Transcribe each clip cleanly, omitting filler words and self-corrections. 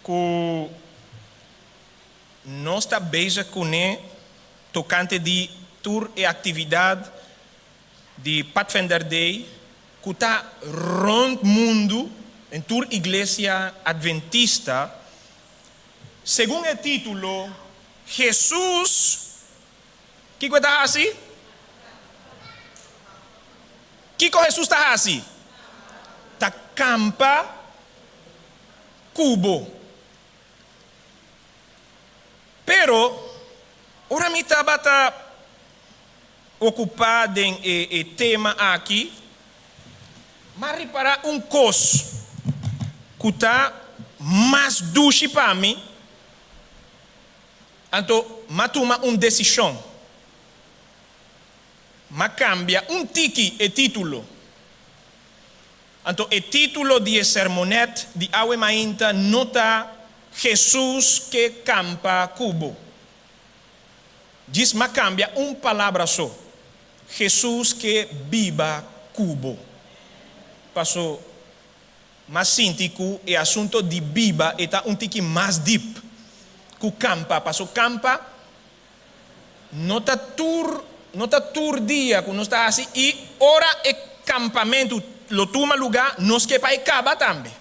que nós está bezig com tocante de tour e atividade de Pathfinder Day, que está rond mundo em tour igreja adventista, segundo o título, Jesus, que está assim? Que Jesus está assim? Está campa cubo. Pero, ora me estava ocupado em tema aqui, mas reparar coisa que está mais doce para mim, então, mas toma decisão, mas cambia tique e título. Então, o título de sermonete de Aue Mainta nota Jesus que campa cubo. Diz, mas cambia palavra só. Jesus que viva cubo. Passou mais síntico e assunto de viva está tique mais deep. Que campa, passou campa, nota tour dia, que não está assim, e ora e campamento, lo toma lugar, nos que para acaba também.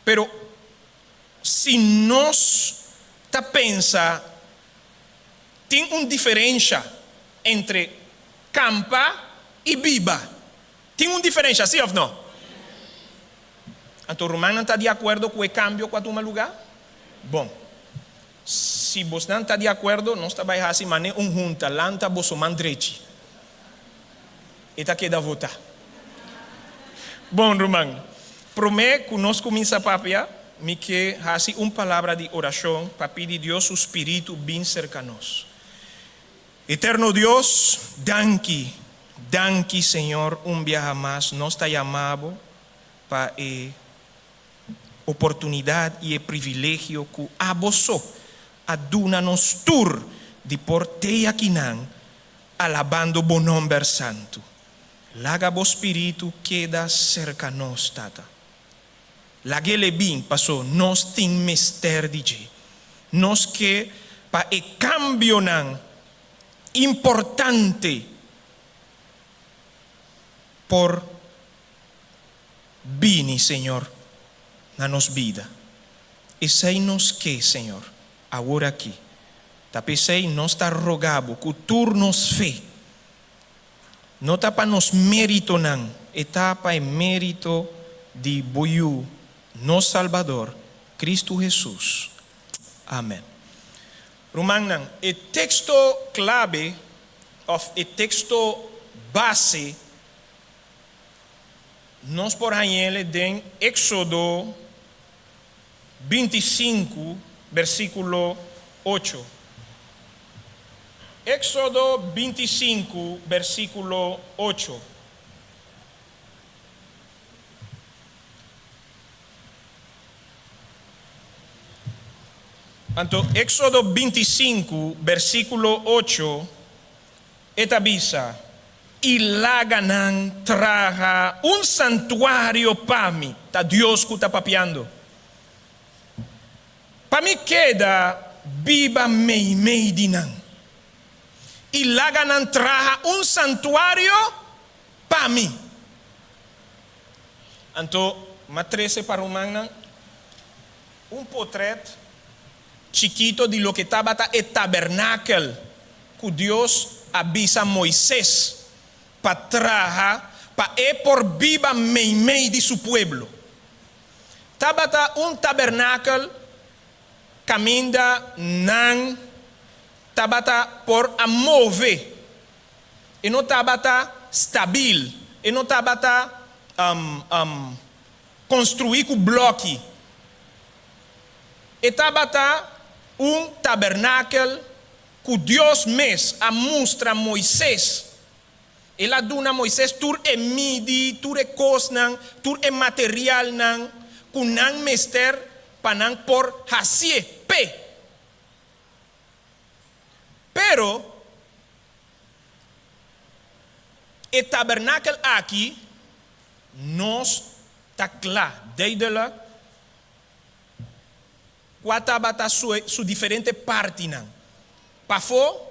Pero, se nós tá pensa, tem uma diferença entre campa e viva. Tem uma diferença, sim ou não? Então, o Romano não está de acordo com o cambio que toma lugar? Bom, se você não está de acordo, nós está vai assim, mas junta, lanta, você mandrete. E está queda votar. Bom, Romano, prometo que nós começamos a papiar, me que assim palavra de oração para pedir a Deus o Espírito bem cerca a nós. Eterno Deus, danke, Senhor, dia mais, nós está chamado para oportunidade e privilégio que a você aduna-nos tur de porteia aqui não, alabando o bom nome santo. Laga o Espírito queda cerca a nós, tata. Laguele bem passou, nós tem mister de G. Nós que para o cambio não importante por bem, Senhor, na nossa vida. E sei nos que, Senhor, agora aqui, tapecei nós está rogado que tu nos fé. Não está para nos mérito não, está para o mérito de Boiú, nosso Salvador, Cristo Jesus. Amém. Romano, o texto clave, o texto base, nós por aí em Éxodo 25, versículo 8. Éxodo 25, versículo 8. Então, Éxodo 25, versículo 8, avisa, e Laganan traga santuário para mim, está Deus que está papiando. Para mim queda viva mei de nan. E Laganan traga santuário para mim. Então, matrese para Romana, portrait chiquito de lo que estaba el tabernáculo que Dios avisa a Moisés para traer, para por viva mei de su pueblo. Estaba tabernáculo caminda nan estaba por a mover e não estaba stabil e não estaba construir com bloque. Estaba tabernáculo que Deus mesmo mostra a Moisés. Ele dá a Moisés tur e midi, tur e cosnan, tur e material nan, que não mester para não por hasie pe. Pero o tabernáculo aqui nos está claro, duidelijk, qua tabata su diferente partinan. Pafo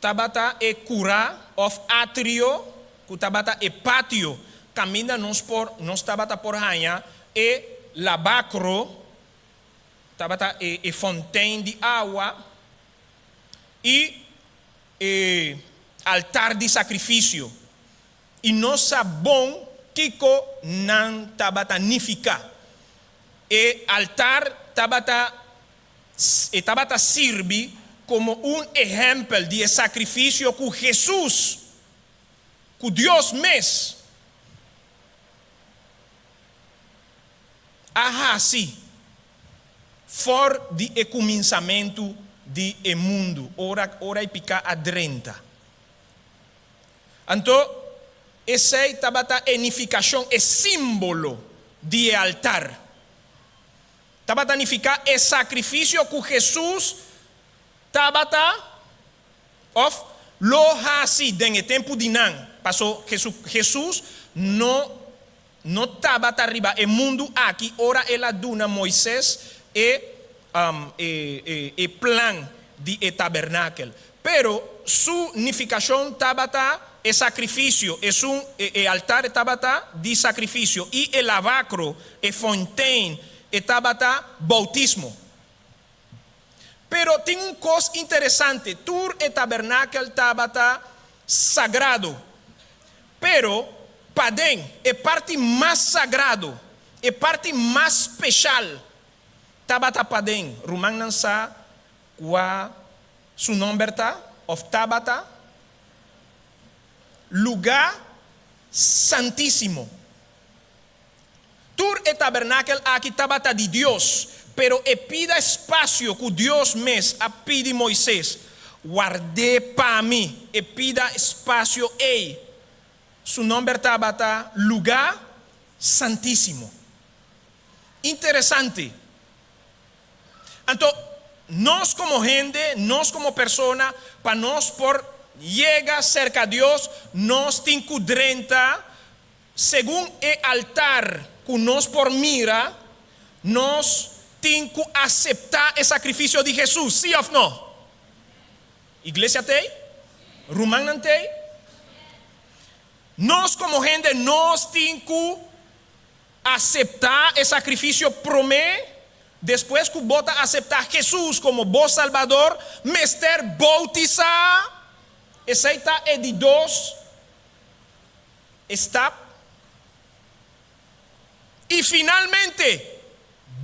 tabata e cura of atrio, ku tabata e patio, camina nos tabata por hanha e lavacro, tabata e fontaine de água e altar de sacrifício. E nossa bom kiko nan tabata nifica. E altar tabata sirve como un ejemplo de sacrificio que Jesús, que Dios mes, haja assim, for de começamento de mundo, ora e pica adrenta. Então, essa tabata edificação é símbolo de altar. Tabata edificar é sacrifício que Jesus tabata of lo hasi den el tempo de nan. Passou Jesus no tabata arriba el mundo aqui, ora ela duna Moisés e plan de tabernáculo. Pero su unificación tabata el sacrificio, es un altar tabata de sacrificio y el lavacro, el fontaine, tabata bautismo. Pero tiene un cosa interesante, tur el tabernáculo tabata sagrado, pero padén, el parte más sagrado, el parte más especial, tabata padén, rumang nansa, qua su nombre está, of tabata, lugar santísimo. Tur el tabernáculo aquí tabata de Dios, pero pida espacio que Dios mes a pide Moisés, guardé para mí, pida espacio su nombre tabata lugar santísimo. Interesante. Entonces, nos como gente, nos como persona, para nos por llegar cerca a Dios, nos tincudrenta, según el altar que nos por mira, nos tiene que aceptar el sacrificio de Jesús, ¿sí o no? Iglesia te, Rumán te, nos como gente, nos tiene que aceptar el sacrificio promé. Después que bota aceptar Jesús como voz salvador, mester bautizar, esa está de dos, está. Y finalmente,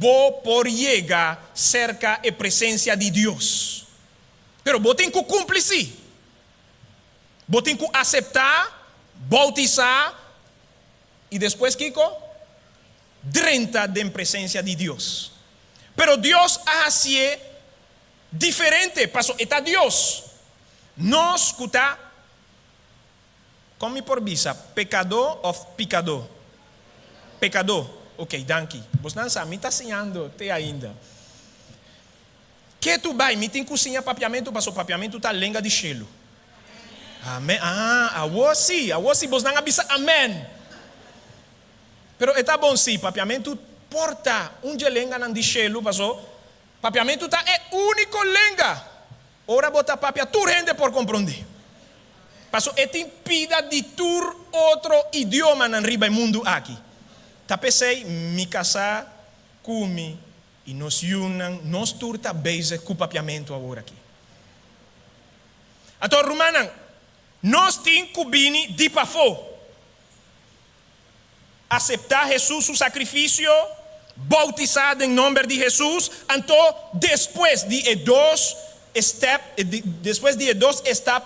vos por llegar cerca de presencia de Dios. Pero vos tenés que cumplir, sí. Vos tenés que aceptar, bautizar, y después, Kiko, 30 de presencia de Dios. Pero Dios hace diferente. Pasó, está Dios. No escuta, como por visa, pecador o picador? Pecador. Ok, danke. Vos não sabe, me está ensinando até ainda. Que tu vai, me tem cozinha papiamento, passou papiamento, tá lenga de gelo. Amém. Ah, a você vos não avisa, amém. Pero está bom sim, papiamento porta de lenga nan di gelo, passou. Papiamento tá é único lenga. Ora bota papia tu rende por compreender. Passou é tem pida de tur outro idioma nan riba e mundo aqui. Tá pensei me casar cumi e nos unan, nos tur tá base com papiamento agora aqui. Então, Romanan, nós tem cubini de pafo. Aceptar Jesus su sacrifício, bautizado em nome de Jesus, então depois de dos steps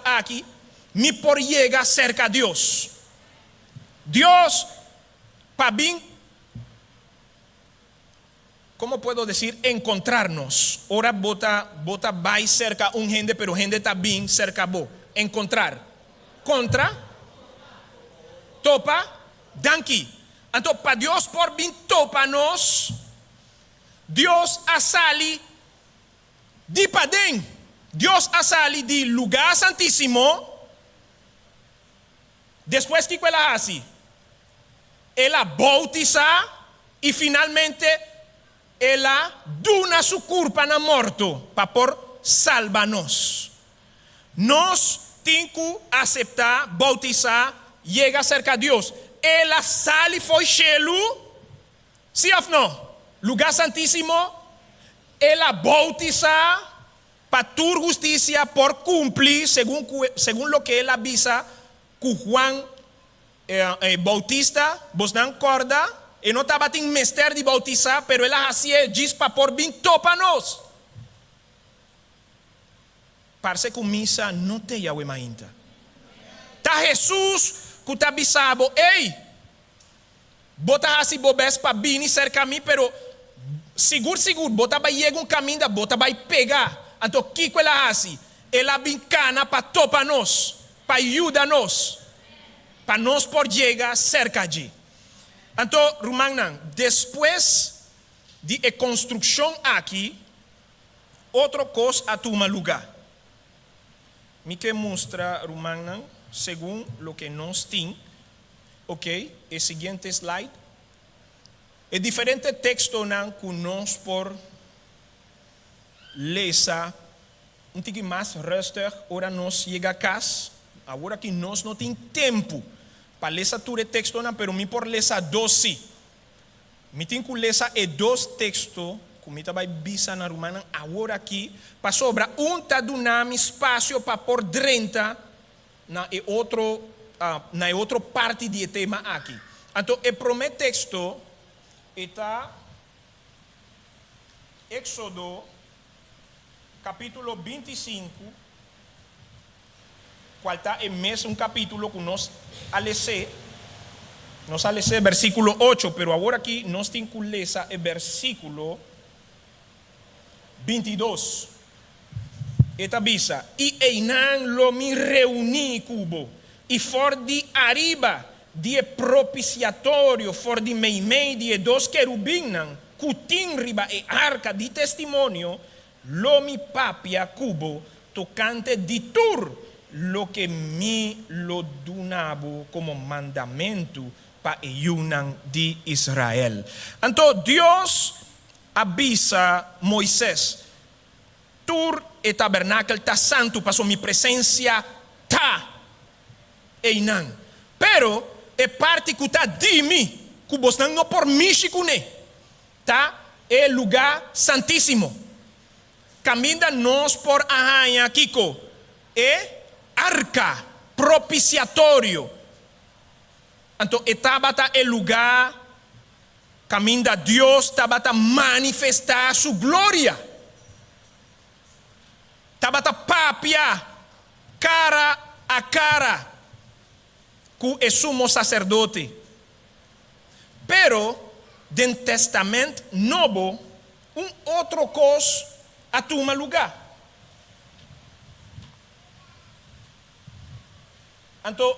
aqui, me por llegar cerca a Deus. Deus, para mim, como puedo decir, encontrarnos. Ora bota vai cerca un gente, pero gente está bien cerca bo. Encontrar. Contra. Topa. Danki. Então, para Deus por bem topa-nos, Deus asali de padem. Deus asali de lugar santíssimo. Depois que ela hace, ela bautiza e finalmente ela duna su culpa na morto para por salvar-nos. Nós temos que aceitar, bautizar, chega cerca de Deus. Ela sale foi chelo, sim ou não? Lugar santíssimo, ela bautiza para tu justiça por cumprir, segundo o que ela avisa, que Juan Bautista, vos não acorda, e não estava em mestre de bautizar, pero ela fazia diz para por vir para nós. Parece que missa não tem Yahweh ainda. Tá Jesus que está avisando, ei, bota assim bobes para vir cerca a mim, pero seguro, bota vai chegar um caminho, bota vai pegar. Então, o que ela faz? Ela vem cana para topar nós, para ajudar nós, para nós por chegar cerca de. Então, Romanan, depois de a construção aqui, outra coisa a tomar lugar. Me que mostra, Romanan, segundo o que nós temos, ok? O seguinte slide. É diferente texto que nós por lesa um pouquinho mais rustig, ora nós chega a casa, agora que nós não tem tempo para ler todo o texto, pero me por ler 12. Me tem que ler dois textos, como eu vai bisa na romana, agora aqui, para sobra tá donando espaço para por 30 na outra parte do tema aqui. Então, o primeiro texto está Éxodo capítulo 25, qual está o mesmo capítulo que nós alece versículo 8, pero agora aqui nós temos que ler o versículo 22. Esta avisa, e einan lo me reuni cubo, e for de arriba, de propiciatório, for de meimei, de dos querubinan, cutin riba e arca de testemunho, lo mi papia cubo, tocante de tur, lo que mi lo donavo como mandamento para ayunan de Israel. Então Deus avisa Moisés, tur e tabernáculo está santo, para mi presencia está einan. Pero é parte que está de mim, que você não por mim chicune, tá? É lugar santíssimo. Caminha nós por arranha, Kiko, é arca, propiciatório. Então, estava é lugar, caminha Deus, estava a manifestar sua glória. Estava a papia, cara a cara, com o sumo sacerdote. Pero, dentro do Testamento Novo, outro coisa a tomar lugar. Então,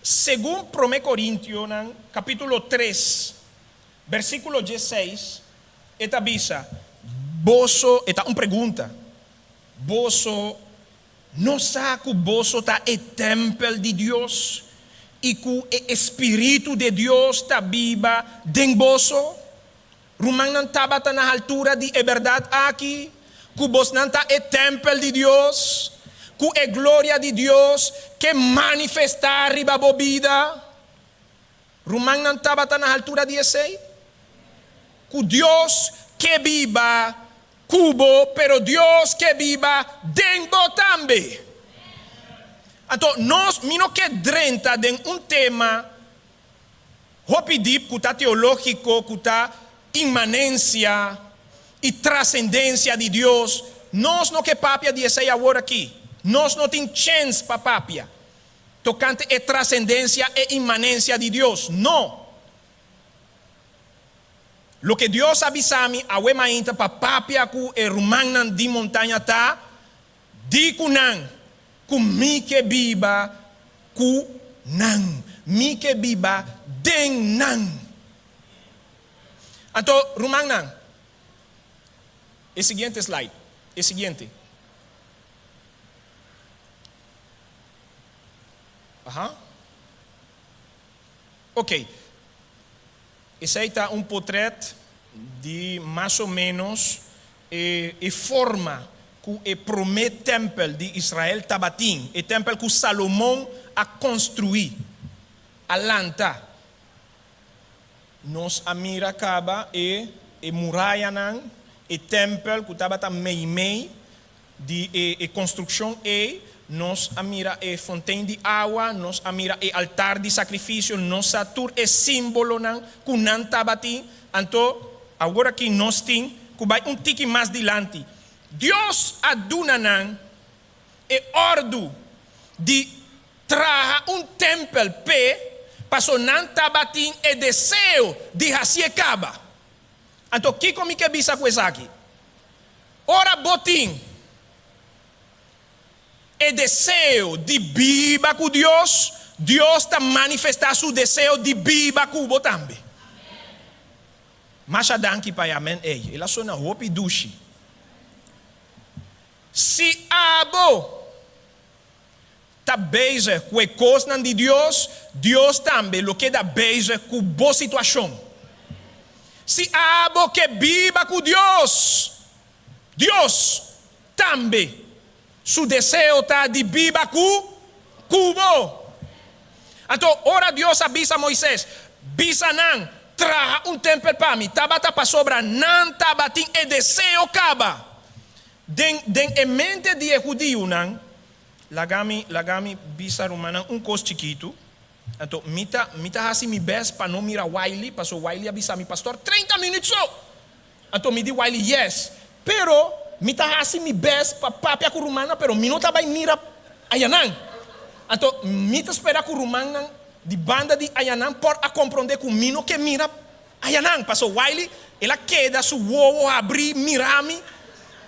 segundo 1 Coríntios, capítulo 3, versículo 16, esta avisa, vosso, esta uma pergunta, vosso, não sabe que vosso está o templo de Deus e que o Espírito de Deus está viva dentro vosso? Romano não estava na altura de verdade aqui, que vos não está o templo de Deus, que a glória de Deus que manifestar riba a vida. Romano não estava na altura de esse? Que Deus que viva cubo, pero Deus que viva dentro também. Então, nós, não que drenta de tema rapidip, que está teológico, que está imanência e transcendência de Deus, nós não que papia de esse agora aqui. Nós não temos chance para papia. Tocante a transcendência e imanência de Deus. Não. Lo que Deus avisa-me, a mainta para papia que o romano de montanha está, di kunan, ku mi que viva, ku nan, mi que viva, den nan. Então, romano, o seguinte slide, o seguinte. Ok. Esse aí está portrait de mais ou menos a forma que o primeiro templo de Israel estava tendo, o templo que Salomão a construir, a lanta. Nós a mira acaba e muralha não, o templo que estava meio de construção e nós a mira e fonte de água, nós a mira e altar de sacrifício, nós a tur e símbolo não, que não estava tendo. Então, agora que nós temos, que vai tique mais dilante. Deus aduna não e ordo de trazer templo para não estava tendo e desejo de fazer acaba. Então, que como que bisa com isso aqui? Ora botim e desejo de viva com Deus, Deus está manifestar seu desejo de viva com você também. Mas a danke para amém, ela só na hope dushi. Se abo está bezig com a coisa de Deus, Deus também lo que está bezig com boa situação. Se abo que viva com Deus, Deus também su desejo está de viva cubo. Então, ora Deus avisa a Moisés, visa não, traga templo para mim, tabata para sobra, não tabatim e desejo acaba. Den mente de judío não, lagami visa romana coisa chiquito. Então, mita assim mi best para não mirar Wiley, para so Wiley avisa mi pastor 30 minutos só. Então, me di Wiley yes, pero mita assim mi best para papia com romana, pero minuta vai mira ayanan. Então, mita espera com romana de banda de ayanan por a compreender com mino que mira ayanan. Passou Wiley, ela queda su ovo abrir mirami.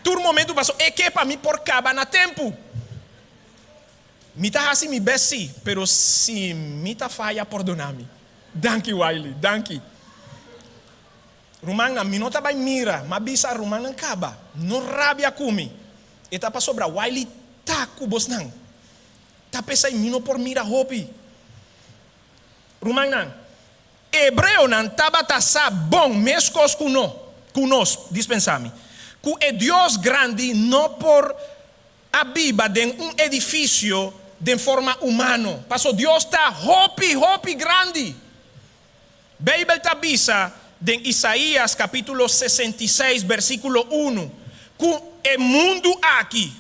Todo momento passou é que para mim por caba na tempo. Mita assim mi best sim, pero se mita falha perdonami. Danke Wiley, danke. Rumana minota vai mira, mas bisa rumana acaba. No rabia kumi. Eta pa sobra Wiley taku bosnang. Ta pesa mino por mira hopi. Rumana hebreu nan taba tasa bom mescos kunos dispensami. Ku é Deus grande não por abiba de edifício de forma humana. Passo Deus tá hopi grande. Bíblia tá bisa de Isaías capítulo 66 versículo 1, que o mundo aqui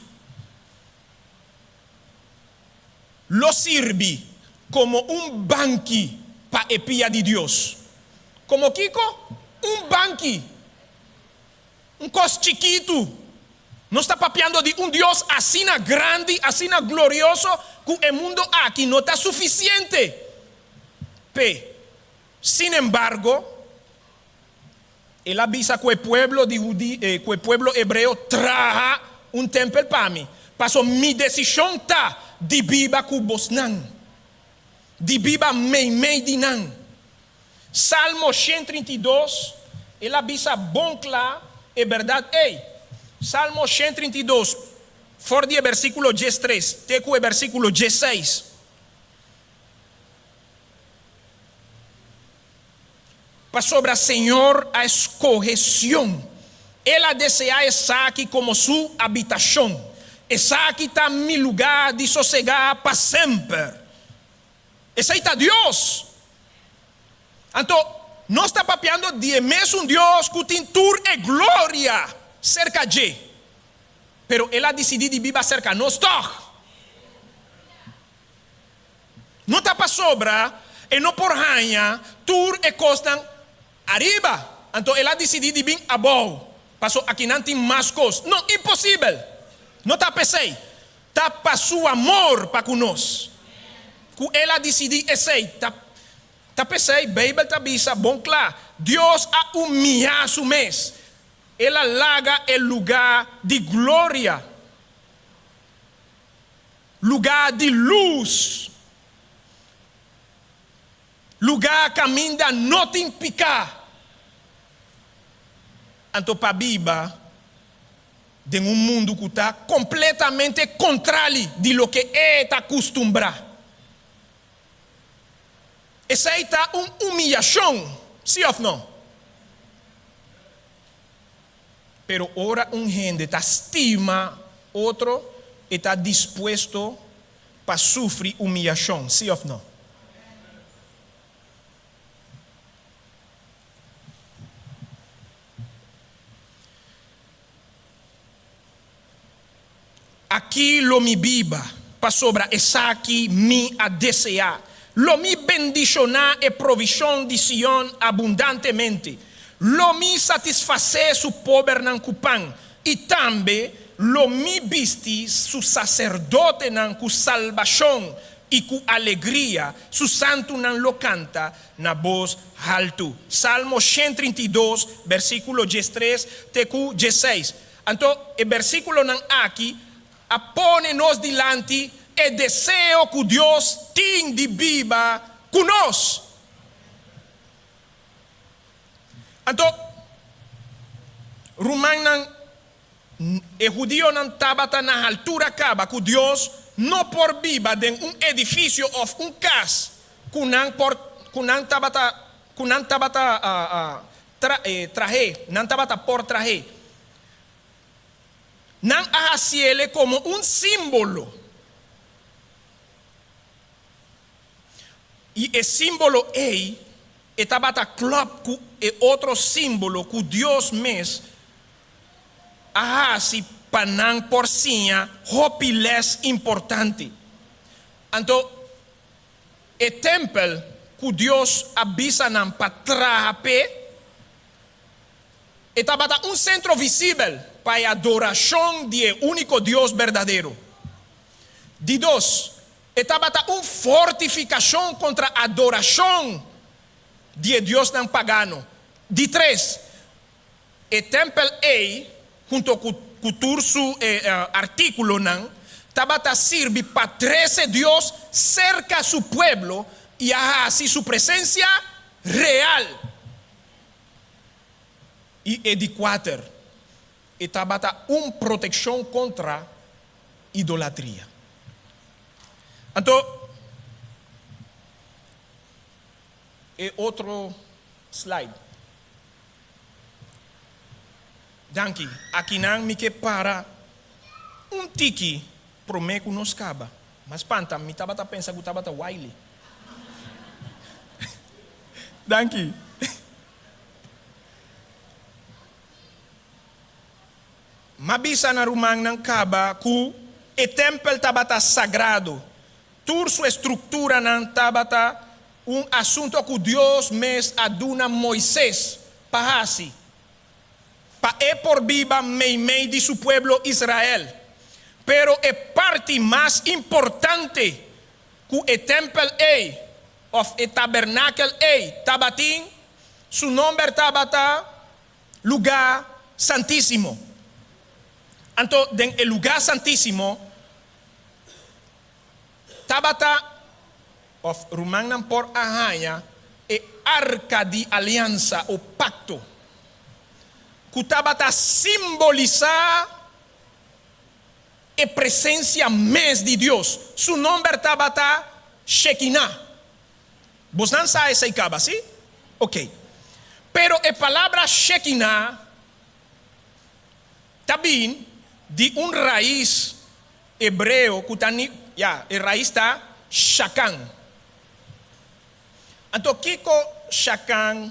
lo sirve como banqui para a pia de Deus. Como Kiko? Banqui. Coisa chiquito. Não está papiando de Deus assim grande, assim glorioso, que o mundo aqui não está suficiente. Sin embargo, ele avisa que o pueblo que o pueblo hebreu traga templo para mim. Passo minha decisão está de viva com bosnan, de viva mei de nan. Salmo 132, ele avisa bom claro, é verdade. Salmo 132, for de versículo 13, teco o versículo 16. Para sobre o Senhor a escorreção. Ela deseja essa aqui como sua habitação. Essa aqui está mi lugar de sossegar para sempre. Esse aí está Deus. Então, não está papiando de mesmo Deus que tem tur e glória cerca de. Pero ela decidiu de viver cerca de nós. Não está para sobra e não por ranha, tur e costan arriba. Então ela decidiu de vir abaixo. Passou aqui não tem mais coisas. Não, impossível. Não está pensei. Está para seu amor para conosco. Que ela decidiu esse. Está pensei, Bíblia está bisa, bom claro. Deus a humilhar su mês. Ela larga o lugar de glória. Lugar de luz. Lugar que ainda não tem picar. Então, para a Bíblia, de mundo que está completamente contrário de lo que está acostumbrado. Essa aí está uma humilhação, sim ou não? Pero ora un gente está estima otro, está dispuesto para sufrir humillación, ¿sí o no? Aqui lo mi biba, para sobra essa aqui mi a desejar. Lo mi bendicionar e provisión de Sion abundantemente. Lo mi satisfacer su pobre nan cupan. E também lo mi visti su sacerdote nan cu salvación e cu alegria. Su santo nan lo canta na voz alto. Salmo 132, versículo 13 te cu 16. Então, o versículo nan aqui apone-nos dilante e deseo que Deus tem de viva conosco. Então, Romano e judío não estava na altura acaba que Deus não por viva de edifício ou casa que não estava traje, não estava por traje. Não hace ele como símbolo. E o símbolo estava club com outro símbolo que Deus mesmo hace para não por si hopiles importante. Então, o templo que Deus avisa não para trazer estava centro visível para a adoração do único Deus verdadeiro. De dois, estava fortificação contra a adoração de Deus não pagano. De três, o templo junto com o seu artículo não estava servir para 13 Deus cerca seu pueblo e assim sua presença real. E de quatro, estava proteção contra idolatria. Então, outro slide. Danke. Aqui não me que para tiki prometo nos caba. Mas panta, me estava pensando que estava Wiley. Danke. Mabisa na rumang ng kaba ku o templo tabata sagrado. Tur sua estrutura não tabata assunto que Deus mes aduna Moisés para assim. Para por viva meio de su pueblo Israel. Pero a parte mais importante que o templo of o tabernáculo tabatin, su nombre tabata lugar santíssimo. Então, en el lugar santíssimo, tabata of Romanan por ahanha e arca de aliança, o pacto, que tabata simbolizar a presença mes de Deus. Su nombre tabata Shekinah. Vos não sabem essa icaba, ¿sí? Ok. Pero a palavra Shekinah também de raiz hebreu que está a raiz está shakan. Então, kiko shakan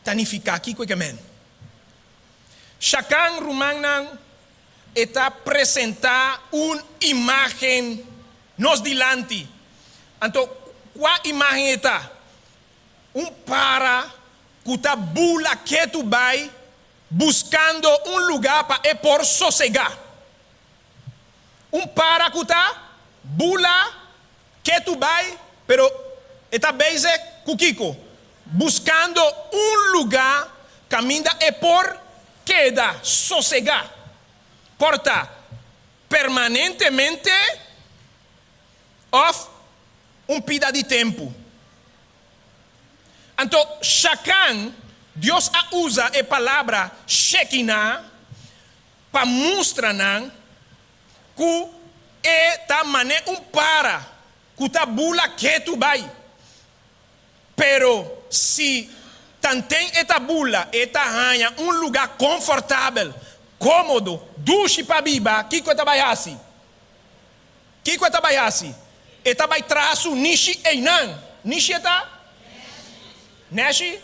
tanifica kiko kemen. Shakan rumanan está apresentar imagem nos dilante. Então, qual imagem está? Para que está bula que tu vai buscando lugar para por sossegar. Para que está bula que tu vai, pero está base kukiko, buscando lugar caminha por queda, sossegar. Porta permanentemente of pida de tempo. Então, Shakan, Deus usa a palavra Shekinah para mostrar que está mané para que está bula que tu vai. Pero se Tantém esta bula, esta rainha, lugar confortável, cômodo, duche para biba, que coisa vai assim? Que coisa vai assim? Eta vai traço nishi einan. Nishi eta? Neshi?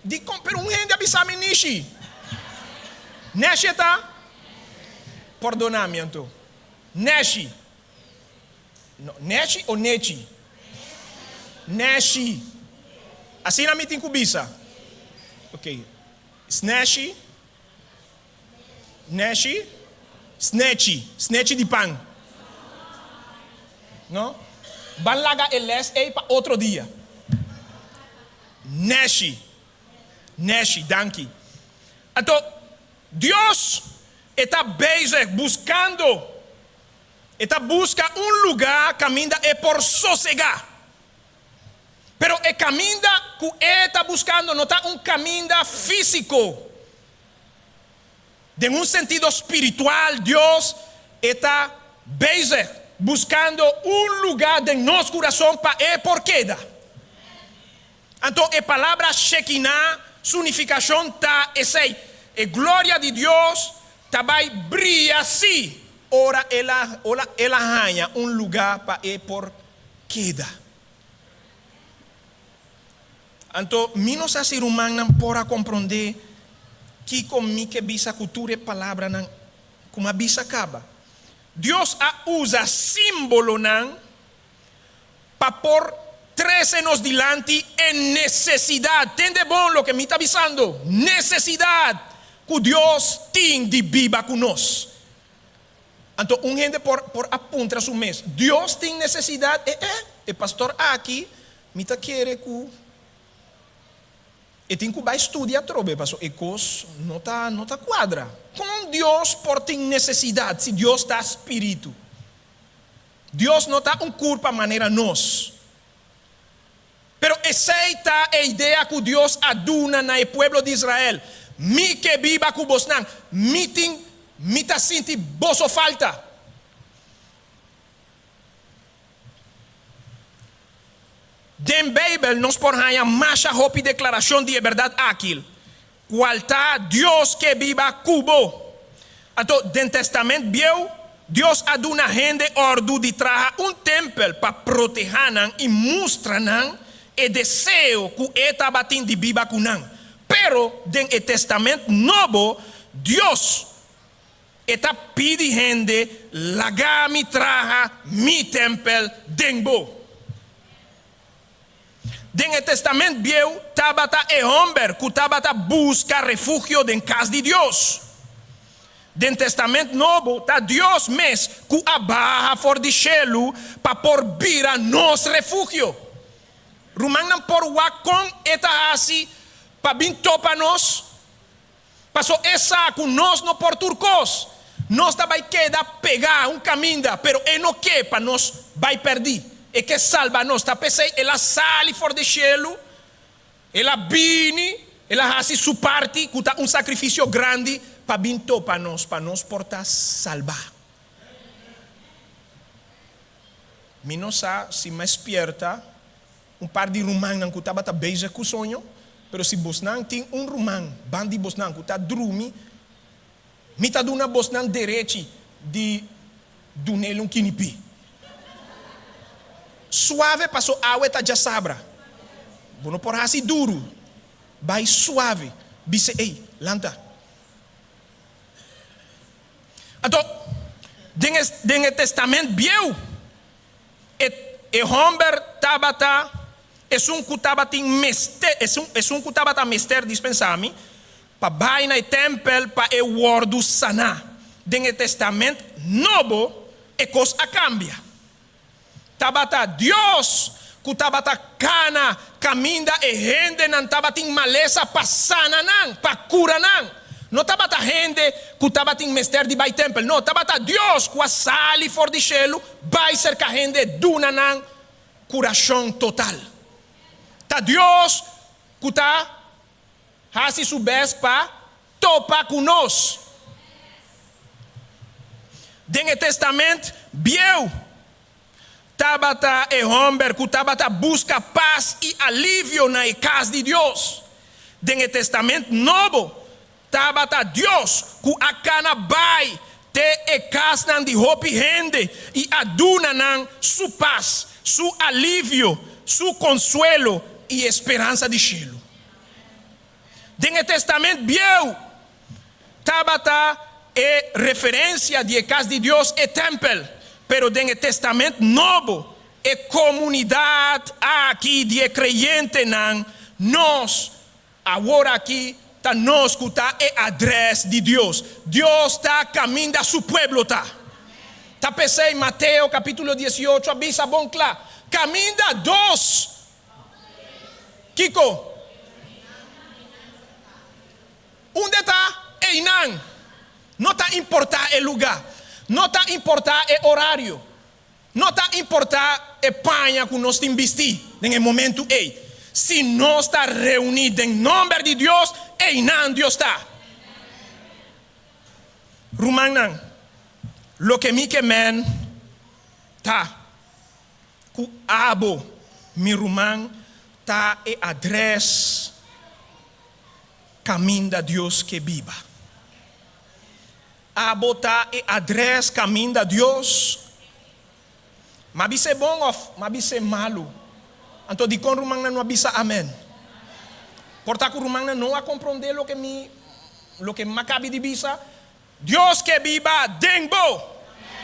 Dico per un gente abissami nishi. Neshi eta? Perdonamento. Neshi. No, neshi ou nechi? Neshi. Assim na mitin kubisa. Ok. Snashi. Neshi. Snatchy. Snatchy de pão. Não? Balaga eles é para outro dia. Neshi. Neshi, danke. Então, Deus está buscando. Está busca lugar, caminha é por sossegar. Pero el camino que está buscando no está caminho físico. De sentido espiritual, Dios está buscando lugar de nosso coração para por queda. Então, a palavra Shekinah, significação está essa. A glória de Deus vai brilhar assim. Ora, ela ganha lugar para por queda. Então, menos a ser humano não pode compreender que comigo que bisa cultura e palavra não, como a bisa acaba. Deus usa símbolo não para pôr três nos dilante em necessidade. Entende bom o que me está avisando? Necessidade que Deus tem de viver conosco. Então, gente por apontar a su mês. Deus tem necessidade. O pastor aqui me está querendo que e tem que estudar trobe, pastor. E coisa não tá quadra. Com Deus por tem necessidade, se Deus está espírito. Deus não está culpa maneira nós. Pero aceita a ideia que Deus aduna no povo de Israel. Mi que viva com vos não. Mi tá senti vosso falta. Den Bijbel nos por haya mais hopi declaração de verdade aquilo. Qual está Deus que viva cubo. Então, den testamento viu, Deus aduna gente ordu de trazer templo para proteger e mostrar o desejo que eta batin de viva kunang. Pero den el testamento novo, Deus eta pidi gente laga mi traja mi templo denbo. Den el testamento viejo, tabata e hombre que tabata busca refugio en casa de Dios. Den testamento novo, ta Dios mes que abaja for de cielo para por vira nos refugio. Rumanan por wakon eta asi para bin topa nos. Passou essa com nós no por turcos. Nós vai quedar pegar caminho, pero e não que para nós vai perder. E que salva nós, tá pensei, ela sale for de cielo, ela vini, ela hace su parte, que tá sacrifício grande para binto para nós portar salvar. Mi não sabe se me espierta par de rumang que estava tá beija com sonho, pero se bosnan tem rumang, bandi bosnan que tá dormi, mi tá duna bosnan direito de dunel kinipi. Suave passou água tá já sabra. Bono por assim duro. Vai suave. Bise ei, lanta. Então, den o testamento viu. E homem tabata que tabata mester, que tabata mester dispensami para vai na templo para o word sana. Den o testamento novo e coisa cambia. Tabata Deus, que tabata cana, caminha e gente não tabata em maleza para sana não, para cura não. Não tabata gente que tabata em mestre de vai templo, não, tabata Deus que sali for de cielo, vai cerca gente duna não, curação total. Ta Deus que tá hasi su best para topa conosco. Den o testamento viu. tabata e homem que tabata busca paz e alívio na casa de Deus. Den el testamento novo, tabata Deus que acana bai te e casnan de hopi gente e adunanan su paz, su alívio, su consuelo e esperança de cielo. Den el testamento viejo, tabata é referência de casa de Deus e templo, pero den el testamento novo é comunidade aqui de creyente nan nós agora aqui tá nós que tá é adresse de Deus. Deus está caminhando a seu pueblo tá. Tá pensei em Mateus capítulo 18, avisa bom claro. Caminha dos. Kiko. Onde está? Einan. Não está importar o lugar. Não está importar o horário. Não está importar a panha que nós temos vestir no momento ei. Se nós está reunidos em nome de Deus, einan Deus está. Rumanan, lo que me quemen, tá. Ku abo, mi ruman, tá e adres, caminho de Deus que viva. Abo tá e adres, caminho de Deus. Mas bise bom of, mas bise malo. Então, de com rumang não avisa amém. Portanto, rumang não a compreender lo que me acabe de visa. Deus que viva denbo.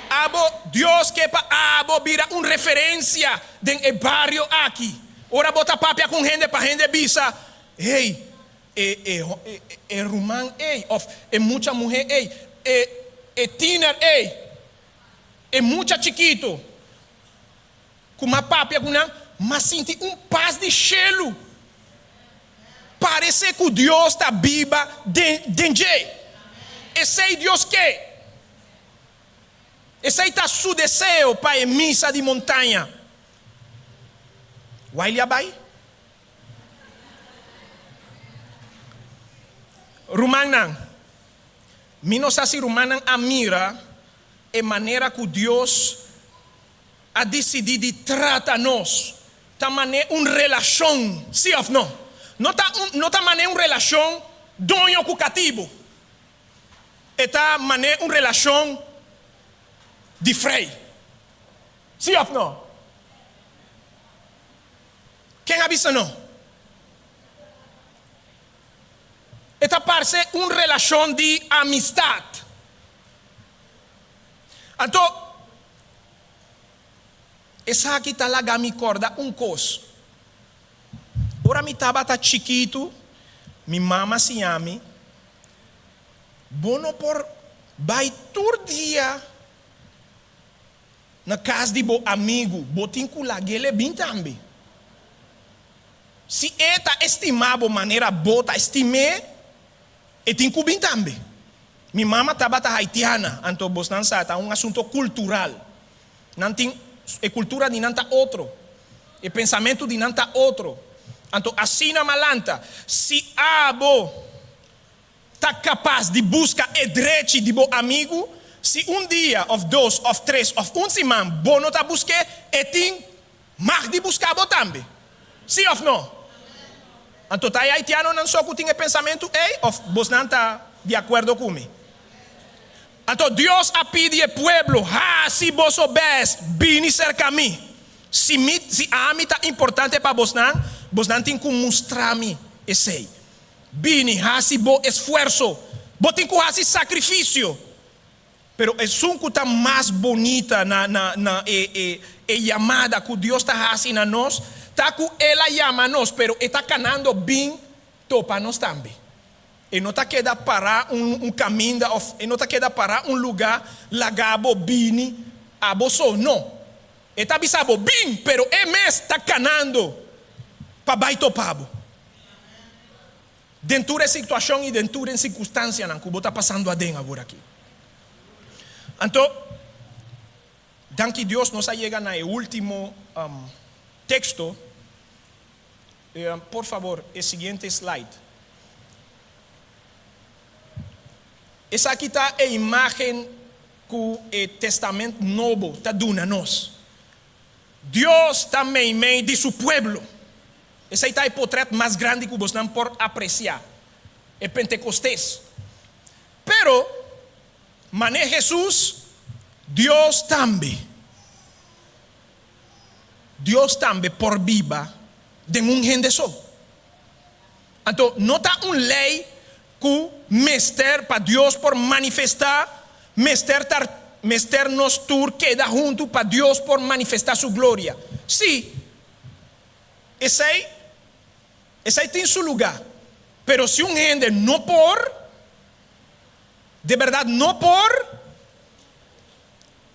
Abo Deus que pa abo vira uma referência den el barrio aqui. Ora bota papia com gente para gente visa. Hey, rumang hey, of muita mulher hey, teener hey, muita chiquito. Com uma papia com mas senti paz de cielo. Parece que Deus está viva dentro. Esse é Deus que? Esse está su desejo para a missa de montanha. Vai lhe abai? Rumanan. Minosasi rumanan amira a maneira que Deus a decidido de tratar-nos. Tá maneira uma relação, sim ou não? Não tá maneira uma relação donho com cativo. Tá maneira uma relação de frei. Sim ou não? Quem avisa não? Tá parece uma relação de amistade. Então, essa aqui tá lá me corda coisa. Ora me tava tá chiquito, mi mama se ame. Bono por vai todo dia na casa de bo amigo, botin com la gele bem também. Se eta estimava maneira bota estimé, e tem que bem também. Mi mama tava tá haitiana, então bosnan sa tá assunto cultural. Não tem a cultura de nanta outro, o pensamento de nanta outro. Então, assim na malanta, se abo está capaz de buscar o direito de bo amigo, se dia, ou dois, ou três, ou semana, bo não está buscando, e tem mais de buscar bo também. Sim ou não? Então, tá haitiano não só que tem o pensamento, ou vos não está de acordo comigo. Então Deus a pede ao pueblo, se vos soubesse, vini cerca mim. Se a mim está importante para vos não tem que mostrar-me esse. Vini, se vos esforço, vos tem que fazer sacrifício. Pero é um que está mais bonita chamada que Deus está fazendo a nós, está que ela chama nós, pero está canando bem para nós também. E não está queda parar caminho, e não está queda parar lugar, lagabo, bini, aboso, não. Está bisabo, bim, pero mês está canando para baito pabo. Dentro da situação e dentro da circunstância que você está passando adentro agora aqui. Então, danke Deus, nós chegamos no último texto. Por favor, o seguinte slide. Essa aqui está a imagem que o Testamento Novo está dando a nós. Dios também meio de su pueblo. Esse aí está o portrait mais grande que você não pode apreciar. É Pentecostés. Pero, mané Jesus, Deus também por viva de um gente só. Então, não está lei que mester para Deus por manifestar, mester nos tur queda junto para Deus por manifestar sua glória. Sim, esse aí tem seu lugar. Pero se gente não por, de verdade não por,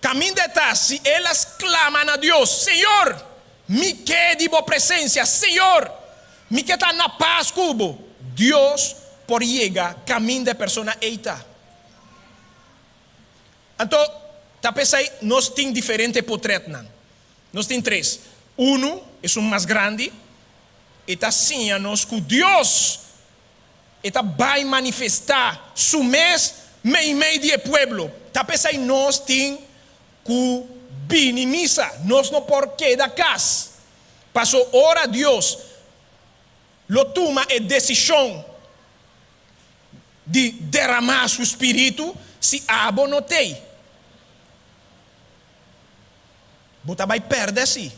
caminho de trás, se elas clamam a Deus, Senhor, me quede por presença, Senhor, me queda na paz cubo, Deus por llegar, caminho de persona eita. Então, talvez aí nós temos diferentes portretos. Nós temos três. Um é o mais grande, e está assim a nós que Deus vai manifestar su mês meio de pueblo. Talvez aí nós temos que vir em missa, nós não por queda casa. Passou ora a Deus, lo toma a decisão de derramar seu espírito, se abo não tem. Você vai perder sim.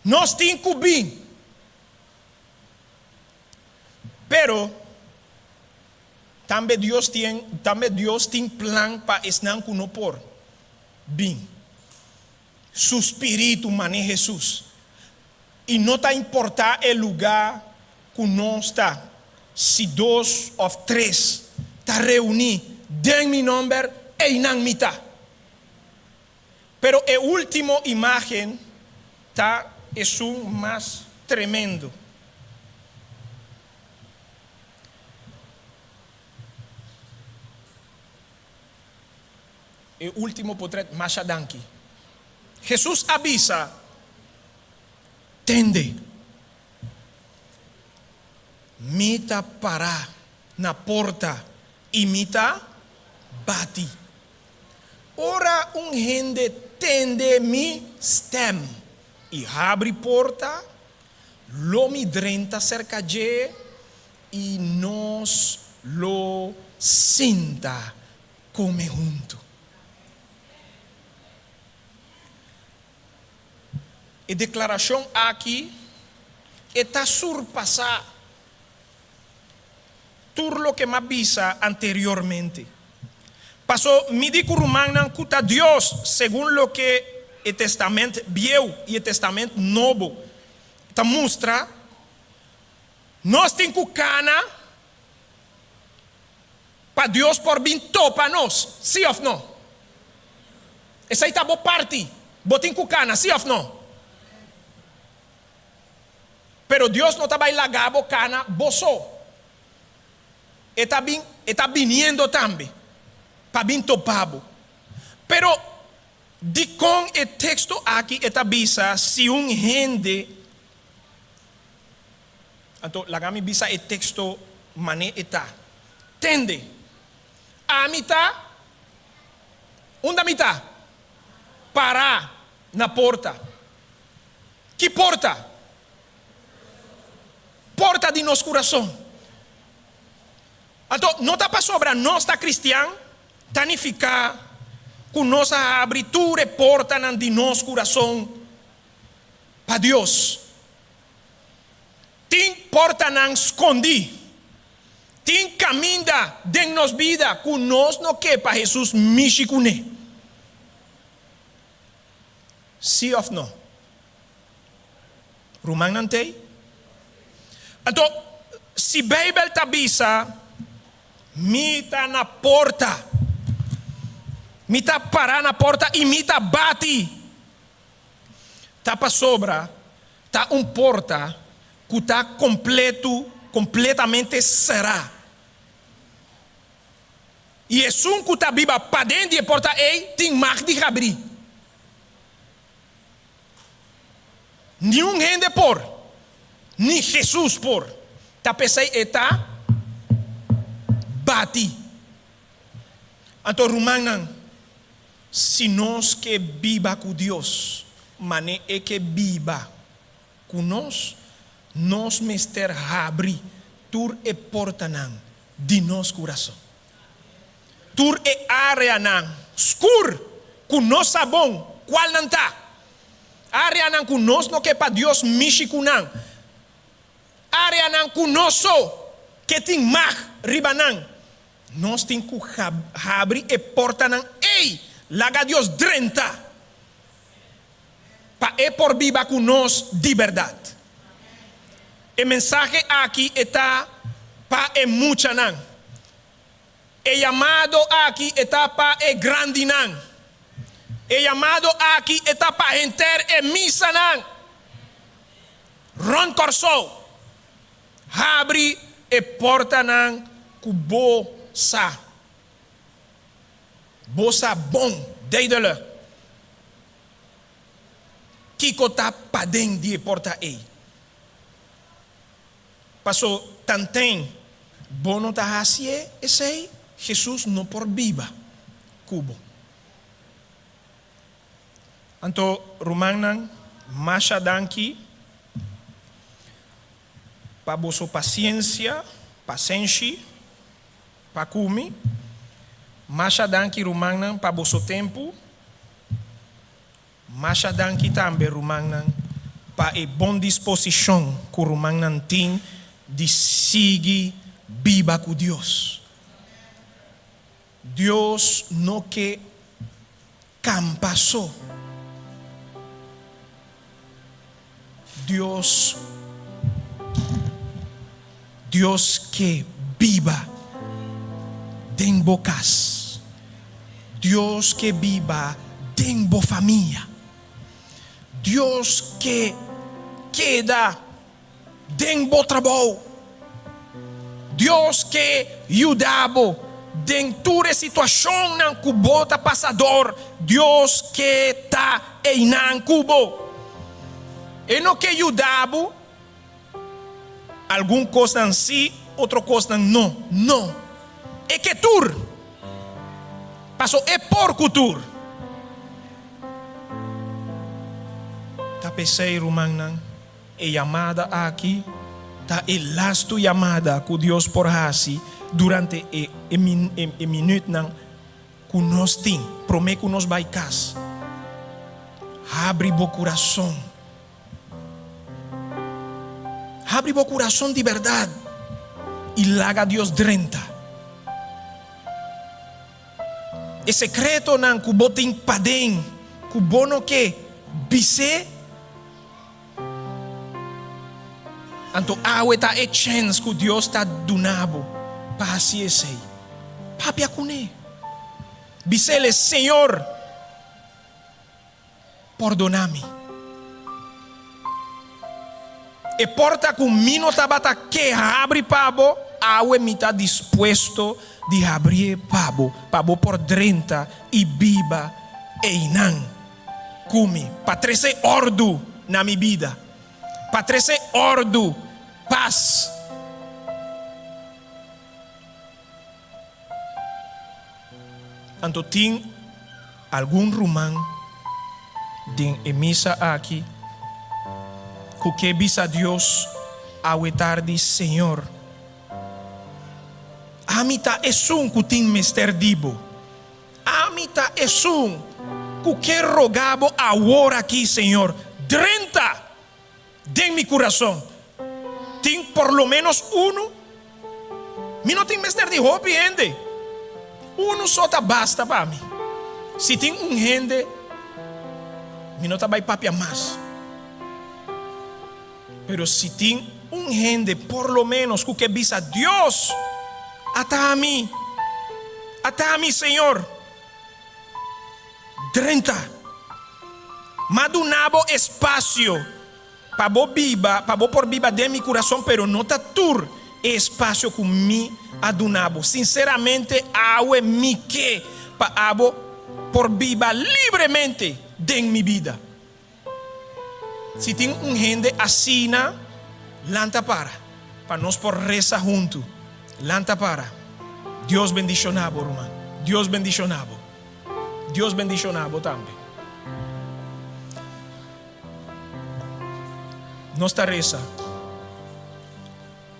Nós temos que vir. Pero também Deus tem plan para estar com nós por bem. Su espírito maneja Jesus. E não está importar o lugar que nós está. Se 2 ou 3 está reunidos, em meu nome e na mitad. Pero a última imagem está é o mais tremendo. O último portrait mais adanque. Jesus avisa, tende, mita parar na porta e mita bate. Ora gente tende mi stem e abre porta, lo midrenta cerca de e nos lo sinta come junto. A declaração aqui está surpassar tudo o que me avisa anteriormente. Passou, me digo Romano que Deus, segundo o que o Testamento Viejo e o Testamento Novo te mostra, nós temos que cana para Deus por vir topa nós, sim ou não? Essa aí está boa parte, botem que cana, sim ou não? Pero Deus não está vai largar a bocana, boçou. Está vindo também, para vir topado. Pero, de com o texto aqui, está bisa, se gente, então, lagami bisa o texto, mané está, tende, a mitad, da mitad, parar na porta. Que porta? Porta de nosso coração. Então, não está para sobrar, nós está cristiano, tanificar, com nossa abertura porta de nosso coração para Deus. Tem porta não escondi, tem caminho de nossa vida, com nós não quer para Jesus mexicune. Sim ou não? Romano não tem? Então, se a Bíblia te avisa, me está na porta, me está parar na porta e me está bate, está para sobra, está porta que está completamente cerrado. E é um que está viva para dentro da porta, tem mais de abrir. Nenhum gente por. Ni Jesus por. Ta pensei está bati. Então Romano si nos que viva con Dios, mané e que viva con nos mester abri, tur e portanan, di nos coração. Tur e areanan, skur, con nos sabon, qual não tá? Areanan com nos no que para Deus mishi kunan. Areanan com nosso, que tem mag ribanan. Nós tem que abrir e portanan, ei, laga Deus drenta. Pa e por viva com nós de verdade. O mensaje aqui está para e mucha nan. O llamado aqui está para e grande nan. O llamado aqui está para enter e misa nan. Ron corso. Abre e porta nan kubo sa. Bosa bom deidele. Kiko ta padeng die porta ei. Paso tantem bono ta hasie esei Jesus no por viva kubo. Anto rumangnan masha danki pa boso paciência, pa kumi, masha danki rumangnan pa boso tempo, masha danki tambe rumangnan pa e bon disposição que rumangnan tem de seguir viva com Deus. Deus no que campasó. Dios que viva den bocas. Dios que viva den bo familia. Dios que queda den bo trabalho. Dios que ayudabo den ture situação nan kubota passador. Dios que ta einan kubo. E no que ayudabo algum coisa sim, outro coisa não. Não. É que tur. Passou é por cultura. Tapecei rumangnan. E chamada aqui. Ta e lasto chamada que Deus por hasi durante e minuto nan que nós tem. Promete que nós vai casa. Abre o coração. Abre o coração de verdade e laga Deus drenta. E secreto nan que botem padem, que bono que bise. Anto awe ta e chance que Deus ta dunabo para assim sei. Papi akune. Bisele Senhor, perdona-me. E porta com mino tabata que abre pabo, awe me está disposto de abrir pabo por 30 e biba e inan. Kumi, para trazer ordo na minha vida, para trazer ordo, paz. Anto tem algum rumang de emisa aqui. Que bisa Deus awe tarde Senhor. Amita esum que tem mester dibo. Amita esum que rogabo agora aqui Senhor. 30 de mi coração. Tem por lo menos Mi não tem mester de hopi gente. Só tá basta para mim. Se tem gente, mi não tá vai papia mais. Pero si tem gente, por lo menos, que visa Dios, até a mim, Senhor, 30, madunabo espaço, para por viva de mi coração, pero não tá tur espaço com mi adunabo. Sinceramente, awe mi que para por viva livremente de mi vida. Se tem gente assina, lanta para nós por reza junto, lanta para. Deus bendicionabo, irmão. Deus bendicionabo. Dios bendición a vos también. Nuestra reza.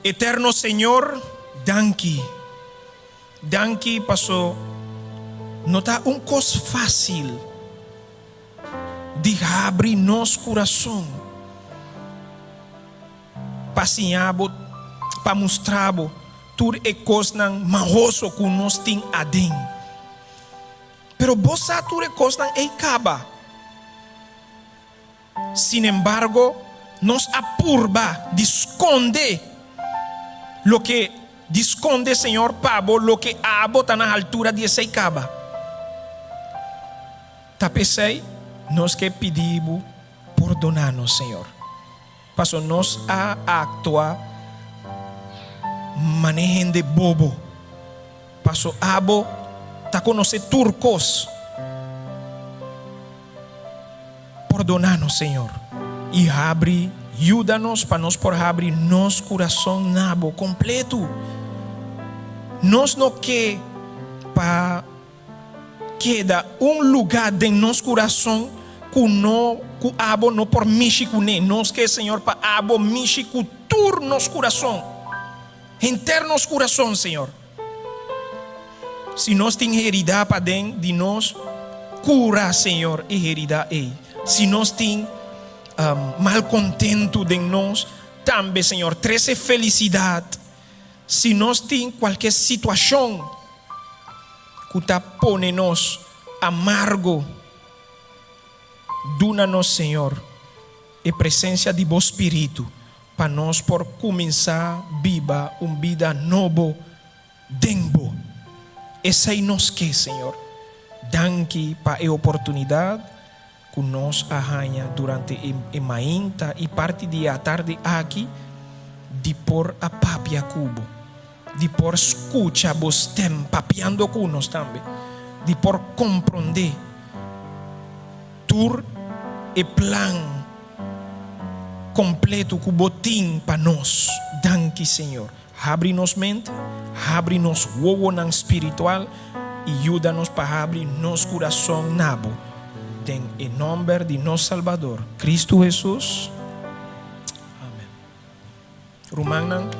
Eterno Señor, danki pasó. No está un cos fácil de abrir nos corazón para ensinar, para mostrar tur e cosnan mahoso que nos tem adem. Pero vos tur e cosnan e caba. Sin embargo, nos apurba, esconde lo que esconde Señor Pablo, lo que abo está na altura de esse caba. Tapesei, nos que pedimos perdonar-nos, Senhor. Passo nos a actuar manejen de bobo. Passo abo ta conocer turcos. Perdonar-nos, Senhor. E abre, ajuda-nos para nós por abrir nosso coração nabo completo. Nós não quer para queda lugar de nosso coração que abo não por México ne. Nós quer, Senhor, para abo México tur nosso coração. Internos coração, Senhor. Se nós tem herida para dentro de nós, cura, Senhor, e herida ei. Se nós tem mal contento de nós, também, Senhor, treze felicidade. Se nós tem qualquer situação que está pone-nos amargo, duna-nos, Senhor, e presença de vosso Espírito, para nós por começar viva vida nova dentro. Essa é nos que, Senhor, danke para a oportunidade que nos arranha durante a manhã e parte da tarde aqui, de por a papia cubo, de por escucha vos tem papiando com nós também, de por compreender tur e plan completo que botim para nós. Danke, Senhor. Abre-nos mente, abre-nos o nan espiritual e ajuda-nos para abrir nosso coração nabo. Em nome de nosso Salvador, Cristo Jesus. Amém. Romanos